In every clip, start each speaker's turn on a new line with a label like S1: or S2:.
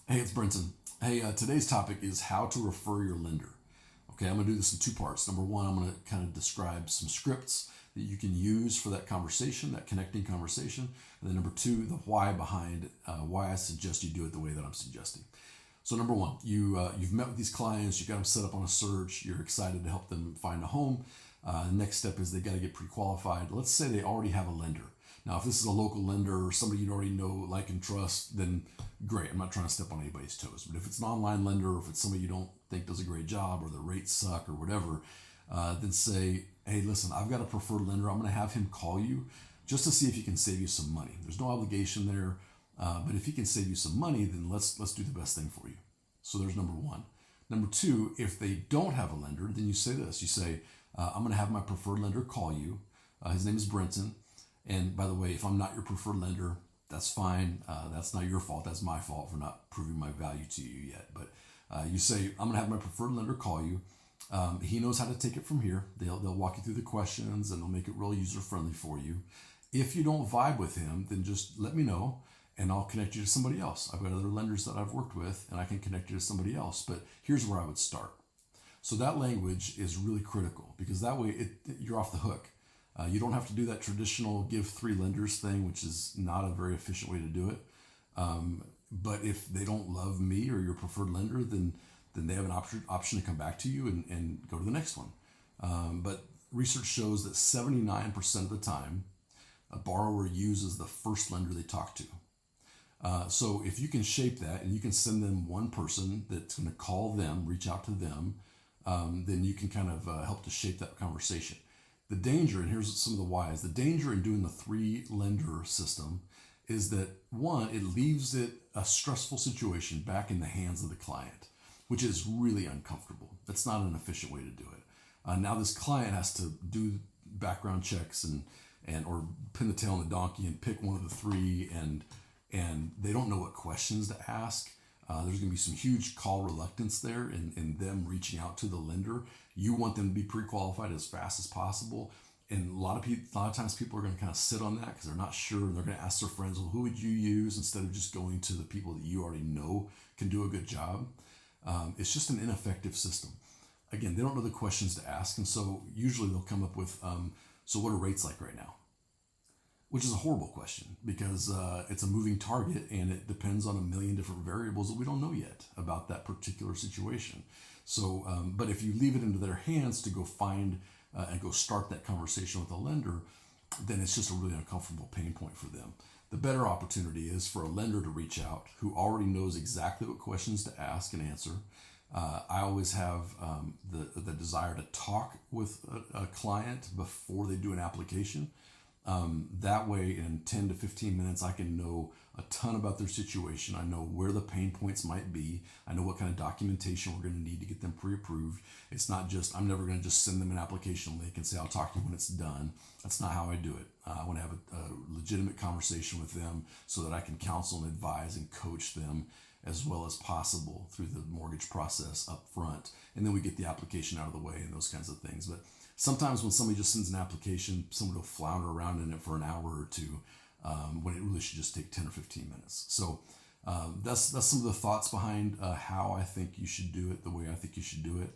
S1: Hey, it's Brenton. Hey, today's topic is how to refer your lender. Okay, I'm going to do this in two parts. Number one, I'm going to kind of describe some scripts that you can use for that conversation, that connecting conversation. And then number two, the why behind why I suggest you do it the way that I'm suggesting. So number one, you've met with these clients, you got them set up on a search, you're excited to help them find a home. The next step is they got to get pre-qualified. Let's say they already have a lender. Now, if this is a local lender or somebody you already know, like, and trust, then great. I'm not trying to step on anybody's toes. But if it's an online lender, or if it's somebody you don't think does a great job, or the rates suck, or whatever, then say, hey, listen, I've got a preferred lender. I'm going to have him call you just to see if he can save you some money. There's no obligation there, but if he can save you some money, then let's do the best thing for you. So there's number one. Number two, if they don't have a lender, then you say this. You say, I'm going to have my preferred lender call you. His name is Brenton. And by the way, if I'm not your preferred lender, that's fine. That's not your fault. That's my fault for not proving my value to you yet. But you say, I'm going to have my preferred lender call you. He knows how to take it from here. They'll walk you through the questions and they'll make it real user friendly for you. If you don't vibe with him, then just let me know and I'll connect you to somebody else. I've got other lenders that I've worked with and I can connect you to somebody else. But here's where I would start. So that language is really critical because that way you're off the hook. You don't have to do that traditional give three lenders thing, which is not a very efficient way to do it. But if they don't love me or your preferred lender, then they have an option to come back to you and go to the next one. But research shows that 79% of the time, a borrower uses the first lender they talk to. So if you can shape that and you can send them one person that's going to call them, reach out to them, then you can kind of help to shape that conversation. The danger, and here's some of the whys, the danger in doing the three lender system is that one, it leaves it a stressful situation back in the hands of the client, which is really uncomfortable. That's not an efficient way to do it. Now this client has to do background checks and or pin the tail on the donkey and pick one of the three, and they don't know what questions to ask. There's going to be some huge call reluctance there in them reaching out to the lender. You want them to be pre-qualified as fast as possible. And a lot of times people are going to kind of sit on that because they're not sure. And they're going to ask their friends, well, who would you use instead of just going to the people that you already know can do a good job. It's just an ineffective system. Again, they don't know the questions to ask. And so usually they'll come up with, so what are rates like right now? Which is a horrible question because it's a moving target and it depends on a million different variables that we don't know yet about that particular situation. So, but if you leave it into their hands to go find and go start that conversation with a lender, then it's just a really uncomfortable pain point for them. The better opportunity is for a lender to reach out who already knows exactly what questions to ask and answer. I always have the desire to talk with a client before they do an application. That way, in 10 to 15 minutes, I can know a ton about their situation. I know where the pain points might be. I know what kind of documentation we're going to need to get them pre-approved. It's not just, I'm never going to just send them an application link and say, I'll talk to you when it's done. That's not how I do it. I want to have a legitimate conversation with them so that I can counsel and advise and coach them as well as possible through the mortgage process up front. And then we get the application out of the way and those kinds of things. But sometimes when somebody just sends an application, somebody will flounder around in it for an hour or two when it really should just take 10 or 15 minutes. So that's some of the thoughts behind how I think you should do it, the way I think you should do it.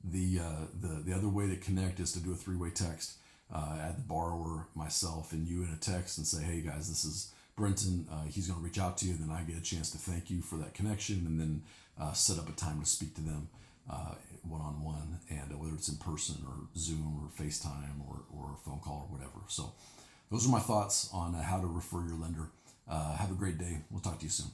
S1: The other way to connect is to do a three-way text. Add the borrower, myself, and you in a text and say, hey guys, this is Brenton. He's going to reach out to you. Then I get a chance to thank you for that connection and then set up a time to speak to them one-on-one, and whether it's in person or Zoom or FaceTime or a phone call or whatever. So those are my thoughts on how to refer your lender. Have a great day. We'll talk to you soon.